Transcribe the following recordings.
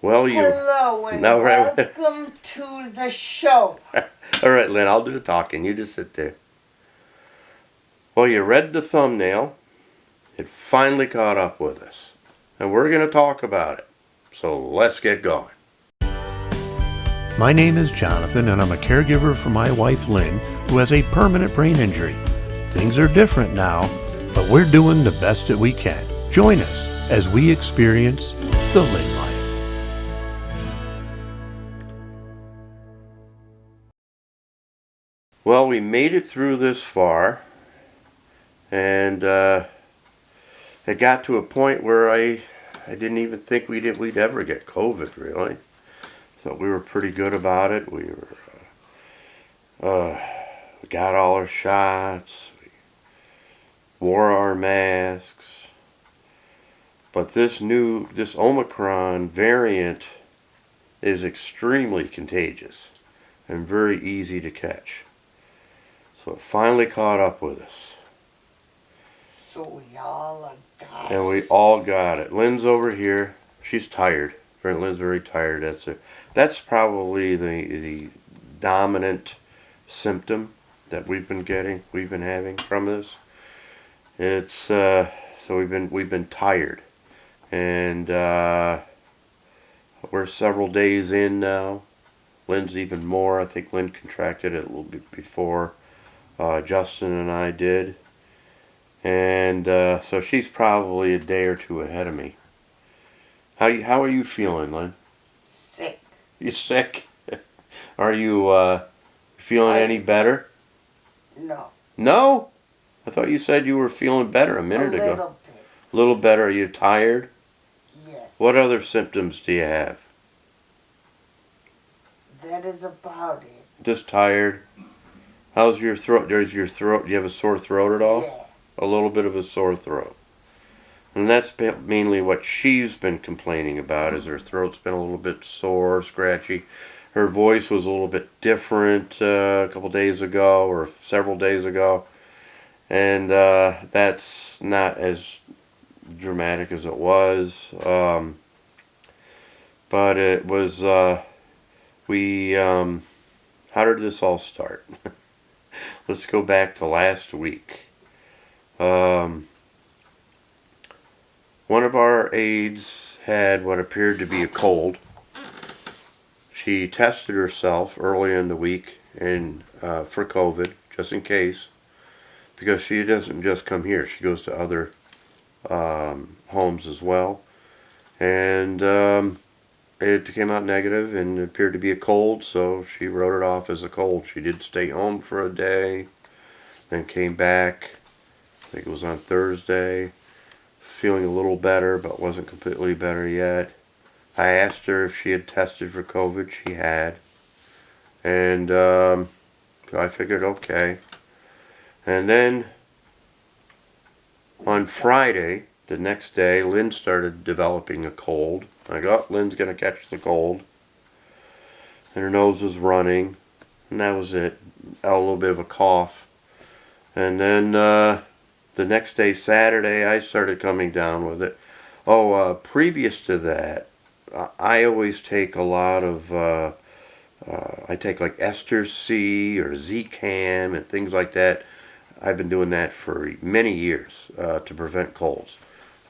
Well, Hello and No, right. welcome to the show. All right, Lynn, I'll do the talking. You just sit there. Well, you read the thumbnail. It finally caught up with us. And we're going to talk about it. So let's get going. My name is Jonathan, and I'm a caregiver for my wife Lynn, who has a permanent brain injury. Things are different now, but we're doing the best that we can. Join us as we experience the Lynn life. Well, we made it through this far. And it got to a point where I didn't even think we'd ever get COVID, really. Thought we were pretty good about it. We got all our shots. We wore our masks. But this Omicron variant is extremely contagious and very easy to catch. So it finally caught up with us. So we all got And we all got it. Lynn's over here. She's tired. Lynn's very tired. That's probably the dominant symptom that we've been having from this. It's so we've been tired, and we're several days in now. Lynn's even more. I think Lynn contracted it a little bit before Justin and I did. And so she's probably a day or two ahead of me. How are you feeling, Lynn? sick. You sick? Are you feeling any better? No, No? I thought you said you were feeling better a minute ago. little bit. A little better. Are you tired? Yes, What other symptoms do you have? that is about it. Just tired? How's your throat? Do you have a sore throat at all? Yeah, A little bit of a sore throat. And that's mainly what she's been complaining about, is her throat's been a little bit sore, scratchy. Her voice was a little bit different a couple days ago or several days ago. And that's not as dramatic as it was. But it was, how did this all start? Let's go back to last week. One of our aides had what appeared to be a cold. She tested herself early in the week for COVID, just in case, because she doesn't just come here. She goes to other homes as well. And it came out negative and it appeared to be a cold, so she wrote it off as a cold. She did stay home for a day, then came back, I think it was on Thursday, feeling a little better, but wasn't completely better yet. I asked her if she had tested for COVID. She had. And so I figured, okay. And then on Friday, the next day, Lynn started developing a cold. I got Lynn's going to catch the cold. And her nose was running. And that was it. A little bit of a cough. And then the next day, Saturday, I started coming down with it. Previous to that, I always take a lot of, I take like Ester C or Zcam and things like that. I've been doing that for many years to prevent colds.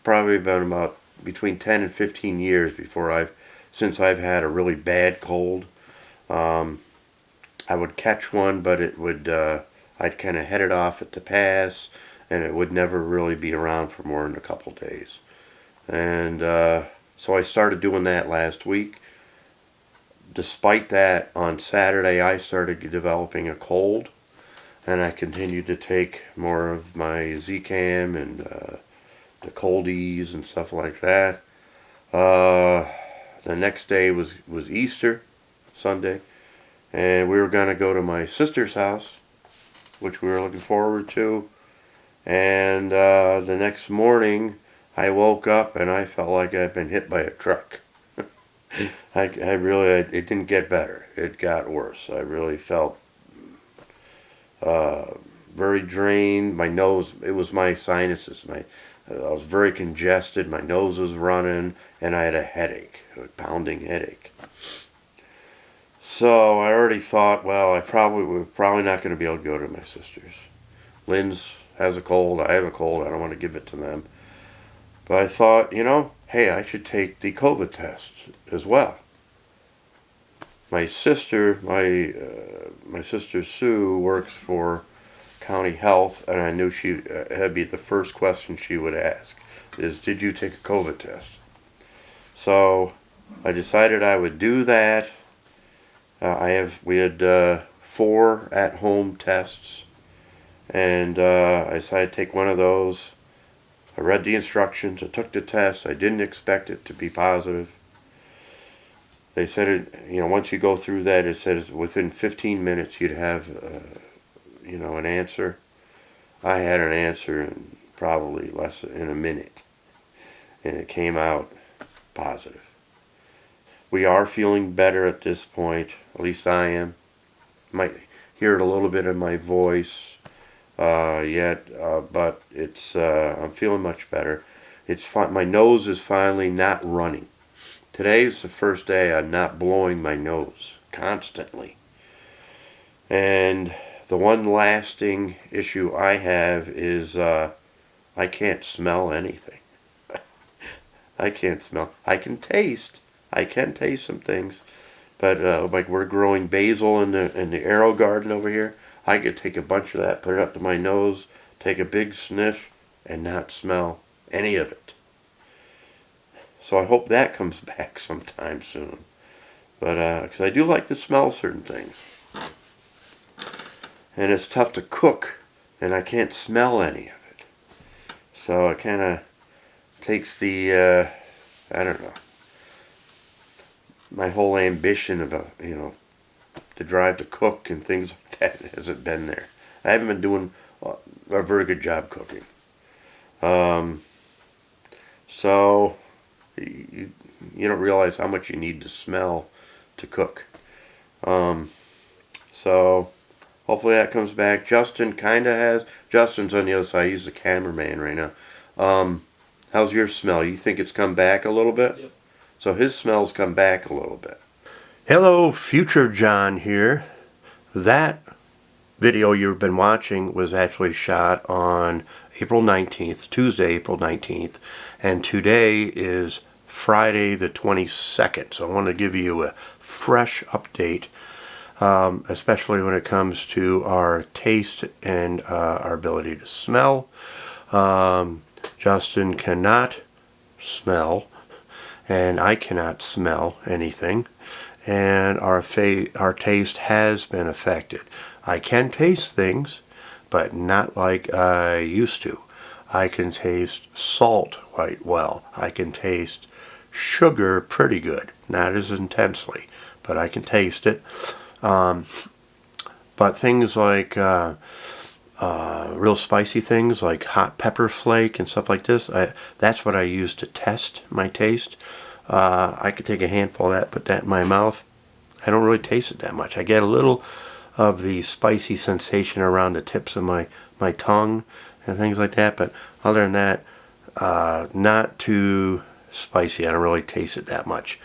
Probably been about between 10 and 15 years since I've had a really bad cold. I would catch one, but I'd kind of head it off at the pass, and it would never really be around for more than a couple days. And so I started doing that last week. Despite that, on Saturday I started developing a cold, and I continued to take more of my Zcam and the Coldies and stuff like that. The next day was Easter, Sunday, and we were going to go to my sister's house, which we were looking forward to. And the next morning, I woke up and I felt like I'd been hit by a truck. It didn't get better. It got worse. I really felt very drained. My nose, it was my sinuses. I was very congested. My nose was running, and I had a headache, a pounding headache. So I already thought, well, we're probably not going to be able to go to my sister's. Lynn's has a cold. I have a cold. I don't want to give it to them. But I thought, hey, I should take the COVID test as well. My sister, my sister Sue, works for county health, and I knew that'd be the first question she would ask is, did you take a COVID test? So I decided I would do that. We had 4 at-home tests, and I decided to take one of those. I read the instructions. I took the test. I didn't expect it to be positive. They said once you go through that, it says within 15 minutes you'd have, an answer. I had an answer in probably less than a minute, and it came out positive. We are feeling better at this point. At least I am. Might hear it a little bit in my voice yet, but it's I'm feeling much better. It's fine. My nose is finally not running. Today is the first day I'm not blowing my nose constantly. And the one lasting issue I have is I can't smell anything. I can't smell. I can taste some things, but like we're growing basil in the Arrow garden over here. I could take a bunch of that, put it up to my nose, take a big sniff, and not smell any of it. So I hope that comes back sometime soon. But because I do like to smell certain things, and it's tough to cook, and I can't smell any of it. So it kind of takes the I don't know, my whole ambition about, the drive to cook and things like that hasn't been there. I haven't been doing a very good job cooking. So you don't realize how much you need to smell to cook. So hopefully that comes back. Justin kind of has. Justin's on the other side. He's the cameraman right now. How's your smell? You think it's come back a little bit? Yep. So his smell's come back a little bit. Hello, Future John here. That video you've been watching was actually shot on April 19th, Tuesday, April 19th, and today is Friday the 22nd. So I want to give you a fresh update, especially when it comes to our taste and our ability to smell. Justin cannot smell, and I cannot smell anything, and our taste has been affected. I can taste things, but not like I used to. I can taste salt quite well. I can taste sugar pretty good, not as intensely, but I can taste it. But things like real spicy things like hot pepper flake and stuff like this, that's what I use to test my taste. I could take a handful of that, put that in my mouth. I don't really taste it that much. I get a little of the spicy sensation around the tips of my tongue and things like that, but other than that, not too spicy. I don't really taste it that much.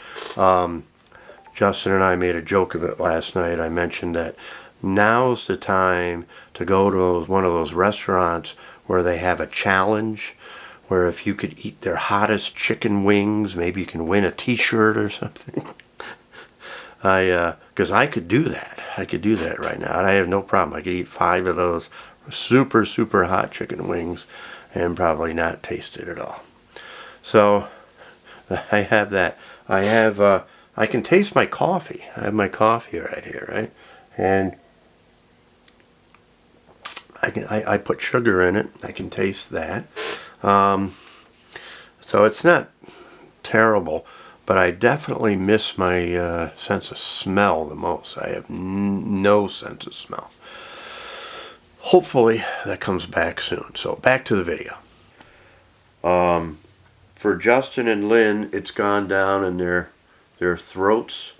Justin and I made a joke of it last night. I mentioned that now's the time to go to one of those restaurants where they have a challenge, where if you could eat their hottest chicken wings, maybe you can win a t-shirt or something. Because I could do that. I could do that right now. I have no problem. I could eat 5 of those super, super hot chicken wings and probably not taste it at all. So I have that. I can taste my coffee. I have my coffee right here, right? And I put sugar in it. I can taste that. So it's not terrible, but I definitely miss my sense of smell the most. I have no sense of smell. Hopefully that comes back soon. So back to the video. For Justin and Lynn, it's gone down in their throats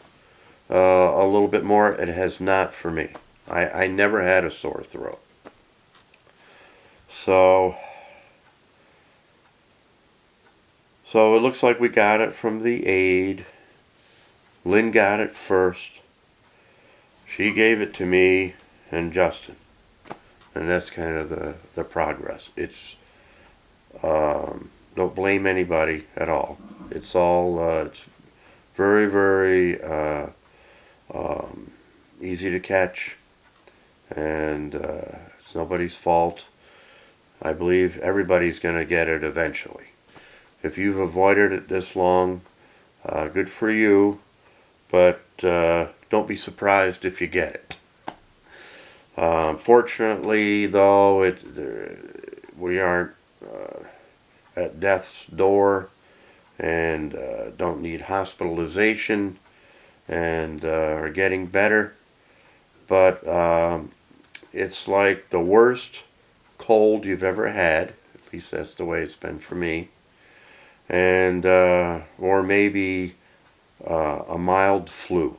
a little bit more. It has not for me. I never had a sore throat. So So it looks like we got it from the aide. Lynn got it first. She gave it to me and Justin. And that's kind of the progress. It's, don't blame anybody at all. It's all, it's very, very easy to catch. And it's nobody's fault. I believe everybody's going to get it eventually. If you've avoided it this long, good for you. But don't be surprised if you get it. Fortunately, though, we aren't at death's door and don't need hospitalization and are getting better. But it's like the worst cold you've ever had. At least that's the way it's been for me. And or maybe a mild flu,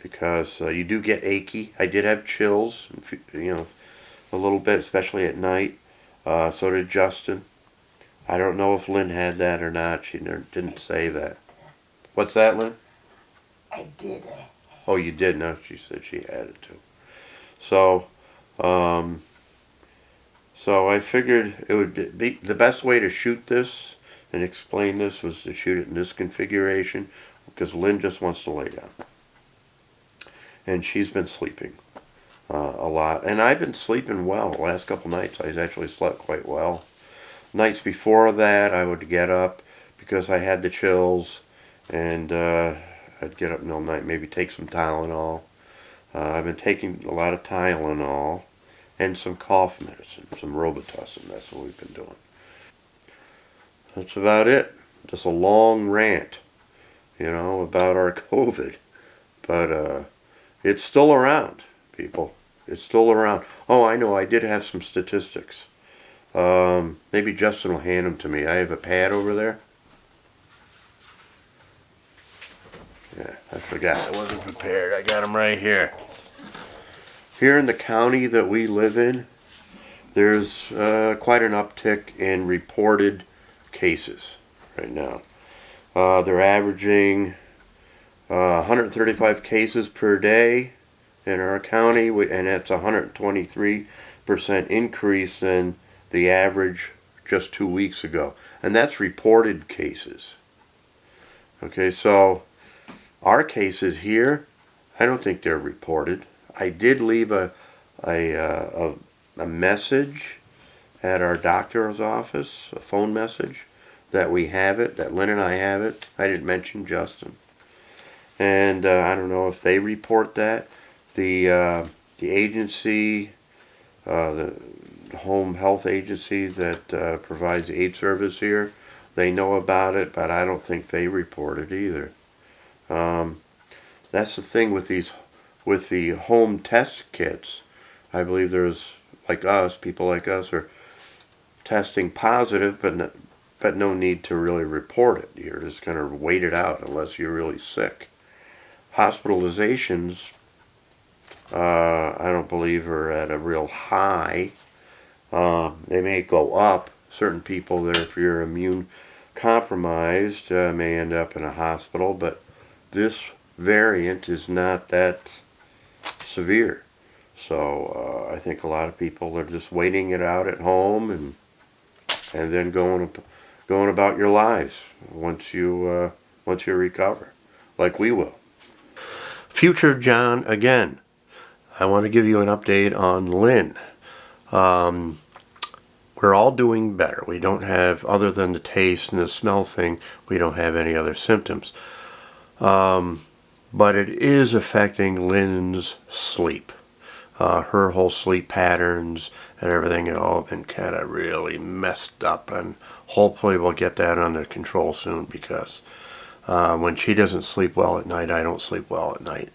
because you do get achy. I did have chills, a little bit, especially at night. So did Justin. I don't know if Lynn had that or not. She didn't say that. What's that, Lynn? I did. Oh, you did? No, she said she had it too. So, so I figured it would be the best way to shoot this and explain this was to shoot it in this configuration, because Lynn just wants to lay down. And she's been sleeping a lot. And I've been sleeping well the last couple nights. I actually slept quite well. Nights before that, I would get up because I had the chills, and I'd get up in the middle of the night, maybe take some Tylenol. I've been taking a lot of Tylenol and some cough medicine, some Robitussin. That's what we've been doing. That's about it. Just a long rant, about our COVID. But it's still around, people. It's still around. Oh, I know. I did have some statistics. Maybe Justin will hand them to me. I have a pad over there. Yeah, I forgot. I wasn't prepared. I got them right here. Here in the county that we live in, there's quite an uptick in reported cases right now. They're averaging 135 cases per day in our county, and that's a 123% increase in the average just 2 weeks ago. And that's reported cases. Okay, so our cases here, I don't think they're reported. I did leave a message at our doctor's office, a phone message, that we have it, that Lynn and I have it. I didn't mention Justin. And I don't know if they report that. The agency, the home health agency that provides the aid service here, they know about it, but I don't think they report it either. That's the thing with the home test kits. I believe there's, people like us are testing positive, but no need to really report it. You're just going to wait it out unless you're really sick. Hospitalizations, I don't believe are at a real high. They may go up. Certain people that, if you're immune compromised, may end up in a hospital, but this variant is not that severe. So I think a lot of people are just waiting it out at home and then going about your lives once you recover, like we will. Future John again. I want to give you an update on Lynn. We're all doing better. We don't have, other than the taste and the smell thing, we don't have any other symptoms. But it is affecting Lynn's sleep. Her whole sleep patterns and everything have all been kind of really messed up, and hopefully we'll get that under control soon, because when she doesn't sleep well at night, I don't sleep well at night.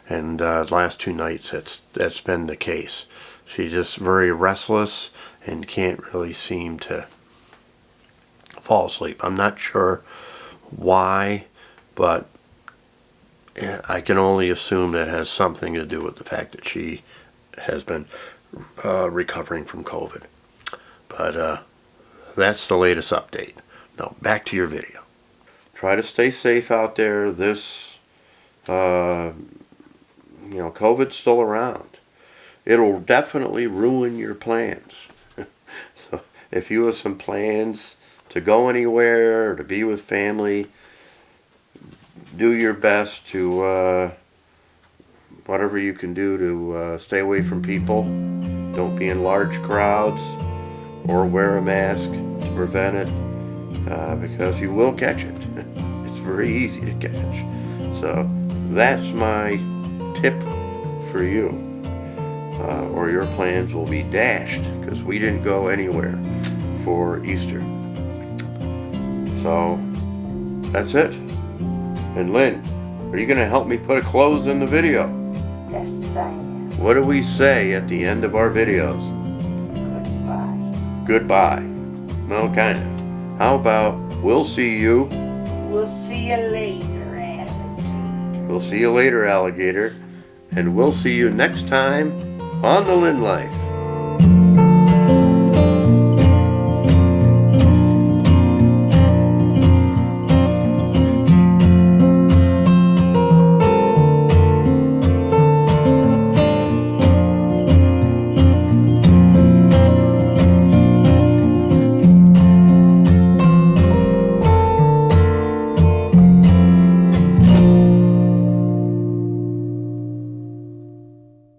And the last 2 nights that's been the case. She's just very restless and can't really seem to fall asleep. I'm not sure why, but I can only assume that has something to do with the fact that she has been recovering from COVID. But that's the latest update. Now back to your video. Try to stay safe out there. This, COVID's still around. It'll definitely ruin your plans. So if you have some plans to go anywhere or to be with family, do your best to, whatever you can do to stay away from people. Don't be in large crowds or wear a mask to prevent it, because you will catch it. It's very easy to catch. So that's my tip for you. Or your plans will be dashed because we didn't go anywhere for Easter. So that's it. And Lynn, are you going to help me put a close in the video? Yes, I am. What do we say at the end of our videos? Goodbye. Goodbye. Okay. How about we'll see you? We'll see you later, alligator. We'll see you later, alligator. And we'll see you next time on The Lynn Life.